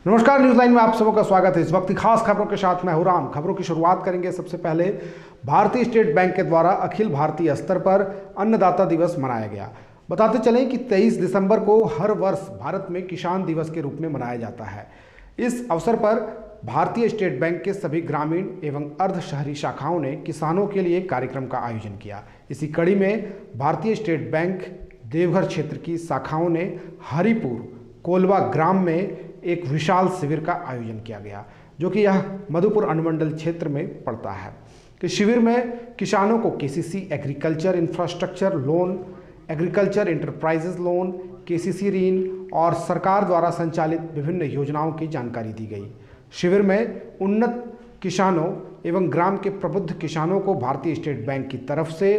नमस्कार, news line में आप सबों का स्वागत है। इस वक्त की खास खबरों के साथ मैं हूं राम। खबरों की शुरुआत करेंगे। सबसे पहले भारतीय स्टेट बैंक के द्वारा अखिल भारतीय स्तर पर अन्नदाता दिवस मनाया गया। बताते चलें कि 23 दिसंबर को हर वर्ष भारत में किसान दिवस के रूप में मनाया जाता है। इस अवसर पर भारतीय स्टेट बैंक के सभी ग्रामीण एवं अर्ध शहरी शाखाओं ने किसानों के लिए कार्यक्रम का आयोजन किया। इसी कड़ी में भारतीय स्टेट बैंक देवघर क्षेत्र की शाखाओं ने हरिपुर कोलवा ग्राम में एक विशाल शिविर का आयोजन किया गया, जो कि यह मधुपुर अनुमंडल क्षेत्र में पड़ता है। इस शिविर में किसानों को KCC agriculture infrastructure loan, agriculture enterprises loan, KCC ऋण और सरकार द्वारा संचालित विभिन्न योजनाओं की जानकारी दी गई। शिविर में उन्नत किसानों एवं ग्राम के प्रबुद्ध किसानों को भारतीय स्टेट बैंक की तरफ से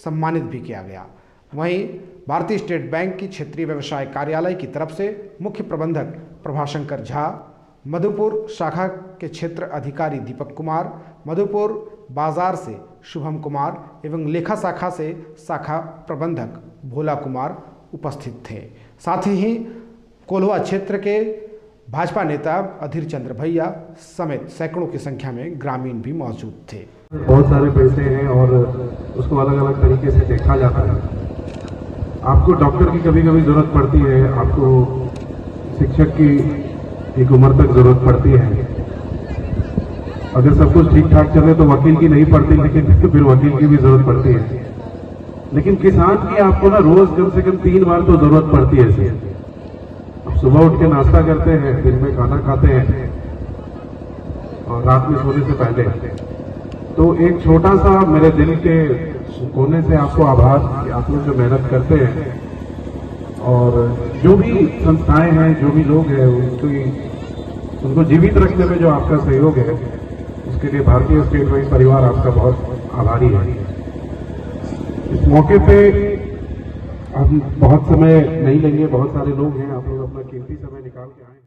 सम्मानित भी किया गया। वहीं भारतीय स्टेट बैंक की क्षेत्रीय व्यवसाय कार्यालय की तरफ से मुख्य प्रबंधक प्रभाशंकर झा, मधुपुर शाखा के क्षेत्र अधिकारी दीपक कुमार, मधुपुर बाजार से शुभम कुमार एवं लेखा शाखा से शाखा प्रबंधक भोला कुमार उपस्थित थे। साथ ही कोल्हा क्षेत्र के भाजपा नेता अधीर चंद्र भैया समेत सैकड़ों की संख्या में ग्रामीण भी मौजूद थे। बहुत सारे पैसे हैं और उसको अलग अलग तरीके से देखा जाता है। आपको डॉक्टर की कभी कभी जरूरत पड़ती है, आपको शिक्षक की एक उम्र तक जरूरत पड़ती है। अगर सब कुछ ठीक ठाक चले तो वकील की नहीं पड़ती, लेकिन फिर वकील की भी जरूरत पड़ती है। लेकिन किसान की आपको ना रोज कम से कम 3 बार तो जरूरत पड़ती है। इसे अब सुबह उठ के नाश्ता करते हैं, दिन में खाना खाते हैं और रात में सोने से पहले। तो एक छोटा सा मेरे दिल के कोने से आपको आभार कि आप लोग जो मेहनत करते हैं और जो भी संस्थाएं हैं, जो भी लोग हैं, उनको जीवित रखने में जो आपका सहयोग है, उसके लिए भारतीय स्टेट बैंक परिवार आपका बहुत आभारी है। इस मौके पे हम बहुत समय नहीं लेंगे, बहुत सारे लोग हैं, आप लोग अपना कीमती समय निकाल के आए।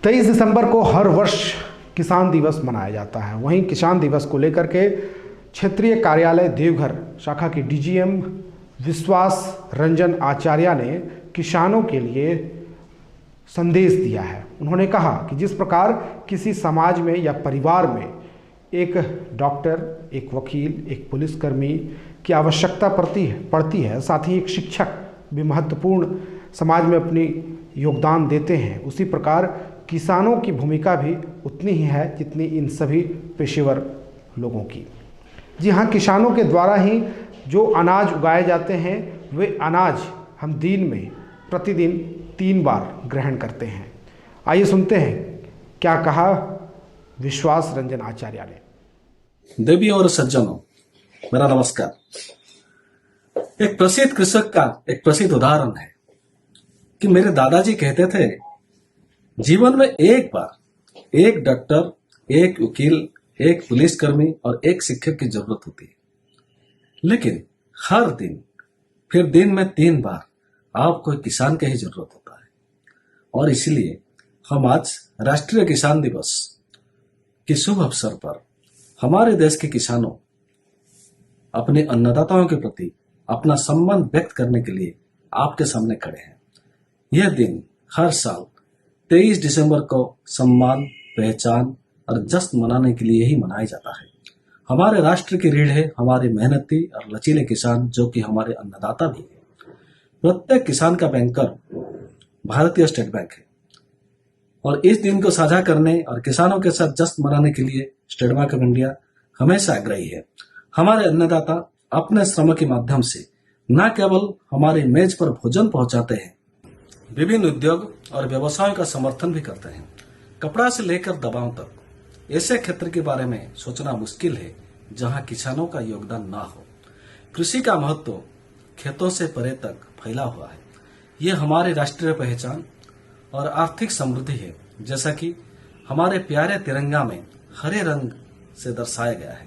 23 दिसंबर को हर वर्ष किसान दिवस मनाया जाता है। वहीं किसान दिवस को लेकर के क्षेत्रीय कार्यालय देवघर शाखा के डीजीएम विश्वास रंजन आचार्य ने किसानों के लिए संदेश दिया है। उन्होंने कहा कि जिस प्रकार किसी समाज में या परिवार में एक डॉक्टर, एक वकील, एक पुलिसकर्मी की आवश्यकता पड़ती है, साथ ही एक शिक्षक भी महत्वपूर्ण समाज में अपनी योगदान देते हैं, उसी प्रकार किसानों की भूमिका भी उतनी ही है जितनी इन सभी पेशेवर लोगों की। जी हाँ, किसानों के द्वारा ही जो अनाज उगाए जाते हैं, वे अनाज हम दिन में प्रतिदिन 3 बार ग्रहण करते हैं। आइए सुनते हैं क्या कहा विश्वास रंजन आचार्य ने। देवी और सज्जनों, मेरा नमस्कार। एक प्रसिद्ध कृषक का एक प्रसिद्ध उदाहरण है कि मेरे दादाजी कहते थे, जीवन में एक बार एक डॉक्टर, एक वकील, एक पुलिसकर्मी और एक शिक्षक की जरूरत होती है, लेकिन हर दिन, फिर दिन में 3 बार आपको एक किसान की ही जरूरत होता है। और इसलिए हम आज राष्ट्रीय किसान दिवस के शुभ अवसर पर हमारे देश के किसानों अपने अन्नदाताओं के प्रति अपना सम्मान व्यक्त करने के लिए आपके सामने खड़े हैं। यह दिन हर साल 23 दिसंबर को सम्मान, पहचान और जश्न मनाने के लिए ही मनाया जाता है। हमारे राष्ट्र की रीढ़ है हमारे मेहनती और लचीले किसान, जो कि हमारे अन्नदाता भी है। प्रत्येक किसान का बैंकर भारतीय स्टेट बैंक है और इस दिन को साझा करने और किसानों के साथ जश्न मनाने के लिए स्टेट बैंक ऑफ इंडिया हमेशा आग्रही है। हमारे अन्नदाता अपने श्रम के माध्यम से न केवल हमारे मेज पर भोजन पहुंचाते हैं, विभिन्न उद्योग और व्यवसायों का समर्थन भी करते हैं। कपड़ा से लेकर दवाओं तक ऐसे क्षेत्र के बारे में सोचना मुश्किल है जहां किसानों का योगदान ना हो। कृषि का महत्व खेतों से परे तक फैला हुआ है। यह हमारी राष्ट्रीय पहचान और आर्थिक समृद्धि है, जैसा कि हमारे प्यारे तिरंगा में हरे रंग से दर्शाया गया है।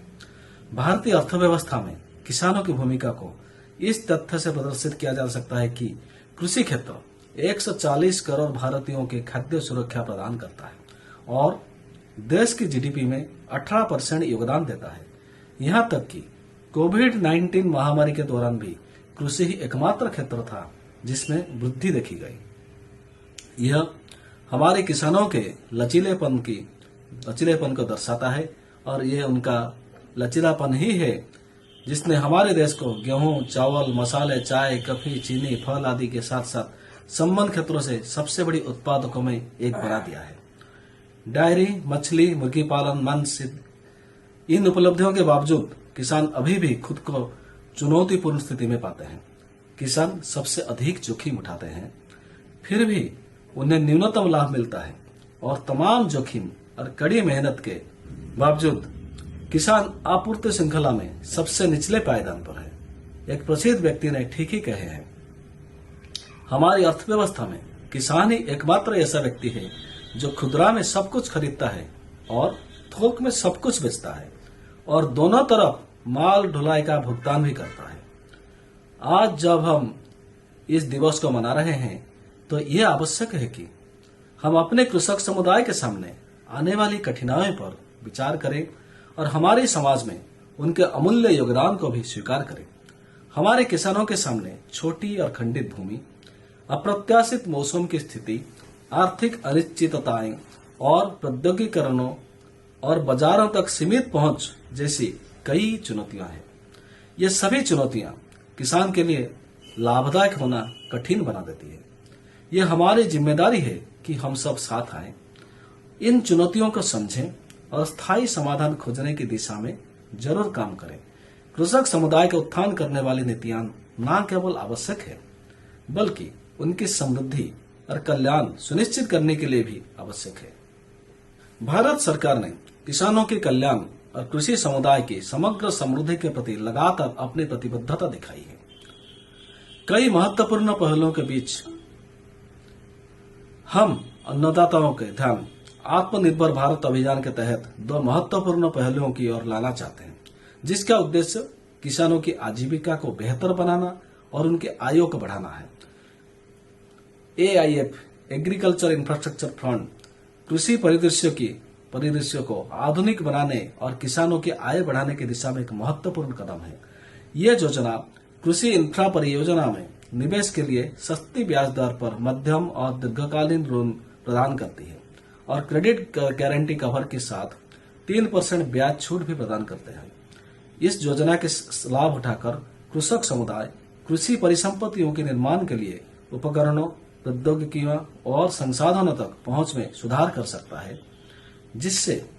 भारतीय अर्थव्यवस्था में किसानों की भूमिका को इस तथ्य से प्रदर्शित किया जा सकता है कि कृषि क्षेत्र 140 करोड़ भारतीयों के खाद्य सुरक्षा प्रदान करता है और देश की जीडीपी में 18% योगदान देता है। यहां तक कि कोविड-19 महामारी के दौरान भी कृषि ही एकमात्र क्षेत्र था जिसमें वृद्धि देखी गई। यह हमारे किसानों के लचीलेपन को दर्शाता है और ये उनका लचीलापन ही है जिसने हमारे देश को गेहूं, चावल, मसाले, चाय, कॉफी, चीनी, फल आदि के साथ साथ संबंध क्षेत्रों से सबसे बड़ी उत्पादकों में एक बना दिया है। डायरी, मछली, मुर्गी पालन, मांस, इन उपलब्धियों के बावजूद किसान अभी भी खुद को चुनौतीपूर्ण स्थिति में पाते हैं। किसान सबसे अधिक जोखिम उठाते हैं, फिर भी उन्हें न्यूनतम लाभ मिलता है और तमाम जोखिम और कड़ी मेहनत के बावजूद किसान आपूर्ति श्रृंखला में सबसे निचले पायदान पर है। एक प्रसिद्ध व्यक्ति ने ठीक ही कहे हैं, हमारी अर्थव्यवस्था में किसान ही एकमात्र ऐसा व्यक्ति है जो खुदरा में सब कुछ खरीदता है और थोक में सब कुछ बेचता है और दोनों तरफ माल ढुलाई का भुगतान भी करता है। आज जब हम इस दिवस को मना रहे हैं तो यह आवश्यक है कि हम अपने कृषक समुदाय के सामने आने वाली कठिनाइयों पर विचार करें और हमारे समाज में उनके अमूल्य योगदान को भी स्वीकार करें। हमारे किसानों के सामने छोटी और खंडित भूमि, अप्रत्याशित मौसम की स्थिति, आर्थिक अनिश्चितताएं और प्रौद्योगिकीकरणों और बाजारों तक सीमित पहुंच जैसी कई चुनौतियां हैं। ये सभी चुनौतियां किसान के लिए लाभदायक होना कठिन बना देती है। ये हमारी जिम्मेदारी है कि हम सब साथ आएं, इन चुनौतियों को समझें और स्थायी समाधान खोजने की दिशा में जरूर काम करें। कृषक समुदाय का उत्थान करने वाली नीतियां न केवल आवश्यक है बल्कि उनकी समृद्धि और कल्याण सुनिश्चित करने के लिए भी आवश्यक है। भारत सरकार ने किसानों के कल्याण और कृषि समुदाय की समग्र समृद्धि के प्रति लगातार अपनी प्रतिबद्धता दिखाई है। कई महत्वपूर्ण पहलों के बीच हम अन्नदाताओं के ध्यान आत्मनिर्भर भारत अभियान के तहत दो महत्वपूर्ण पहलुओं की ओर लाना चाहते हैं, जिसका उद्देश्य किसानों की आजीविका को बेहतर बनाना और उनके आयों को बढ़ाना है। AIF एग्रीकल्चर इंफ्रास्ट्रक्चर फंड कृषि परिदृश्य को आधुनिक बनाने और किसानों की आय बढ़ाने की दिशा में एक महत्वपूर्ण कदम है। यह योजना कृषि इंफ्रा परियोजना में निवेश के लिए सस्ती ब्याज दर पर मध्यम और दीर्घकालीन ऋण प्रदान करती है और क्रेडिट गारंटी कवर के साथ 3% ब्याज छूट भी प्रदान करते हैं। इस योजना के लाभ उठाकर कृषक समुदाय कृषि परिसंपत्तियों के निर्माण के लिए उपकरणों, प्रौद्योगिकियों और संसाधनों तक पहुंच में सुधार कर सकता है, जिससे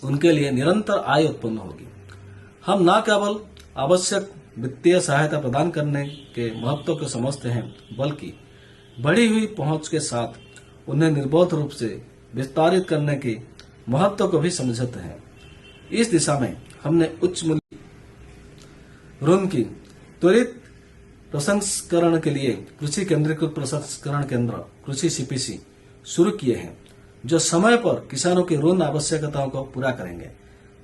उनके लिए निरंतर आय उत्पन्न होगी। हम न केवल आवश्यक वित्तीय सहायता प्रदान करने के महत्व को समझते हैं बल्कि बढ़ी हुई पहुंच के साथ उन्हें निर्बाध रूप से विस्तारित करने के महत्व को भी समझते हैं। इस दिशा में हमने उच्च मूल्य ऋण की त्वरित प्रसंस्करण के लिए कृषि केंद्रीकृत प्रसंस्करण केंद्र कृषि CPC शुरू किए हैं, जो समय पर किसानों की ऋण आवश्यकताओं को पूरा करेंगे।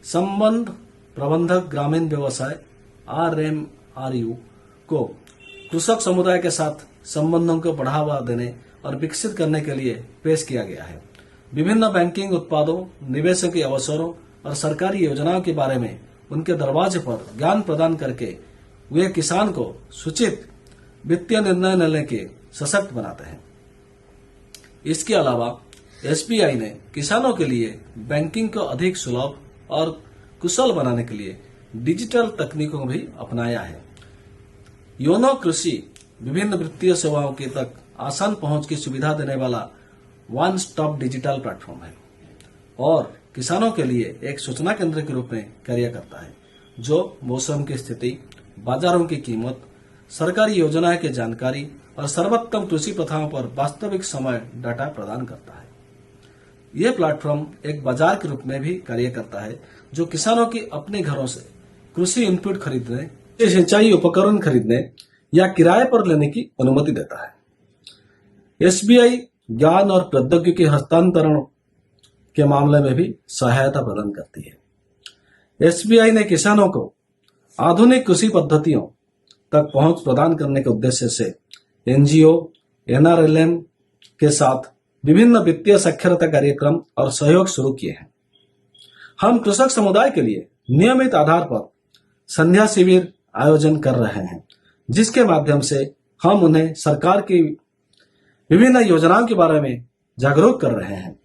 संबंध प्रबंधक ग्रामीण व्यवसाय RMRU को कृषक समुदाय के साथ संबंधों को बढ़ावा देने और विकसित करने के लिए पेश किया गया है। विभिन्न बैंकिंग उत्पादों, निवेश के अवसरों और सरकारी योजनाओं के बारे में उनके दरवाजे पर ज्ञान प्रदान करके वे किसान को सूचित वित्तीय निर्णय लेने के सशक्त बनाते हैं। इसके अलावा SBI ने किसानों के लिए बैंकिंग को अधिक सुलभ और कुशल बनाने के लिए डिजिटल तकनीकों भी अपनाया है। योनो कृषि विभिन्न वित्तीय सेवाओं के तक आसान पहुंच की सुविधा देने वाला वन स्टॉप डिजिटल प्लेटफॉर्म है और किसानों के लिए एक सूचना केंद्र के रूप में कार्य करता है, जो मौसम की स्थिति, बाजारों की कीमत, सरकारी योजनाओं की जानकारी और सर्वोत्तम कृषि प्रथाओं पर वास्तविक समय डाटा प्रदान करता है। यह प्लेटफॉर्म एक बाजार के रूप में भी कार्य करता है, जो किसानों की अपने घरों से कृषि इनपुट खरीदने, सिंचाई उपकरण खरीदने या किराए पर लेने की अनुमति देता है। SBI ज्ञान और प्रौद्योगिकी हस्तांतरण के मामले में भी सहायता प्रदान करती है। SBI ने किसानों को आधुनिक कृषि पद्धतियों तक पहुंच प्रदान करने के उद्देश्य से NGO, NRLM के साथ विभिन्न वित्तीय साक्षरता कार्यक्रम और सहयोग शुरू किए हैं। हम कृषक समुदाय के लिए नियमित आधार पर संध्या शिविर आयोजन कर रहे हैं, जिसके माध्यम से हम उन्हें सरकार की विभिन्न योजनाओं के बारे में जागरूक कर रहे हैं।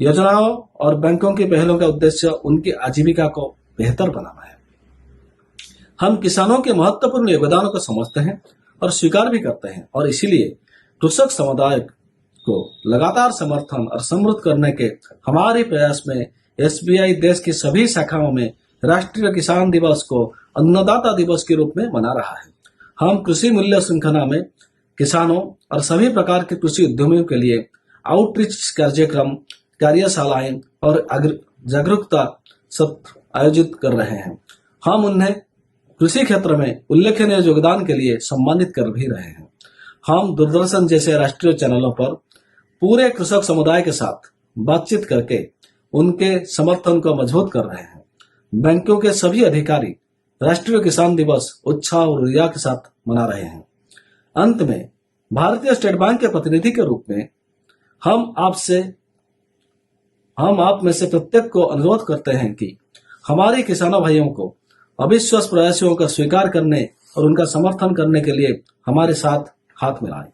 योजनाओं और बैंकों की पहलों का उद्देश्य उनकी आजीविका को बेहतर बनाना है। हम किसानों के महत्वपूर्ण योगदान को समझते हैं और स्वीकार भी करते हैं, और इसीलिए कृषक समुदाय को लगातार समर्थन और समृद्ध करने के हमारे प्रयास में एसबीआई देश की सभी शाखाओं में राष्ट्रीय किसान दिवस को अन्नदाता दिवस के रूप में मना रहा है। हम कृषि मूल्य श्रृंखला में किसानों और सभी प्रकार के कृषि उद्यमियों के लिए आउटरीच कार्यक्रम, कार्यशालाएं और जागरूकता सत्र आयोजित कर रहे हैं। हम उन्हें कृषि क्षेत्र में उल्लेखनीय योगदान के लिए सम्मानित कर भी रहे हैं। हम दूरदर्शन जैसे राष्ट्रीय चैनलों पर पूरे कृषक समुदाय के साथ बातचीत करके उनके समर्थन को मजबूत कर रहे हैं। बैंकों के सभी अधिकारी राष्ट्रीय किसान दिवस उत्साह और ऊर्जा के साथ मना रहे हैं। अंत में भारतीय स्टेट बैंक के प्रतिनिधि के रूप में हम आप में से प्रत्येक को अनुरोध करते हैं कि हमारे किसानों भाइयों को अविश्वास प्रयासों का स्वीकार करने और उनका समर्थन करने के लिए हमारे साथ हाथ मिलाएं।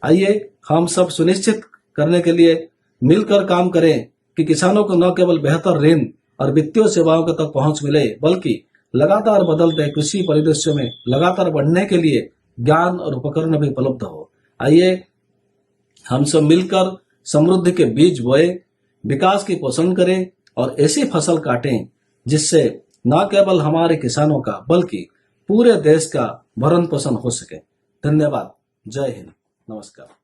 आइए हम सब सुनिश्चित करने के लिए मिलकर काम करें कि किसानों को न केवल बेहतर ऋण और वित्तीय सेवाओं तक पहुंच मिले, बल्कि लगातार बदलते कृषि परिदृश्य में लगातार बढ़ने के लिए ज्ञान और उपकरण भी उपलब्ध हो। आइए हम सब मिलकर समृद्धि के बीज बोए, विकास की पोषण करें और ऐसी फसल काटें जिससे न केवल हमारे किसानों का बल्कि पूरे देश का भरण पोषण हो सके। धन्यवाद। जय हिंद। नमस्कार।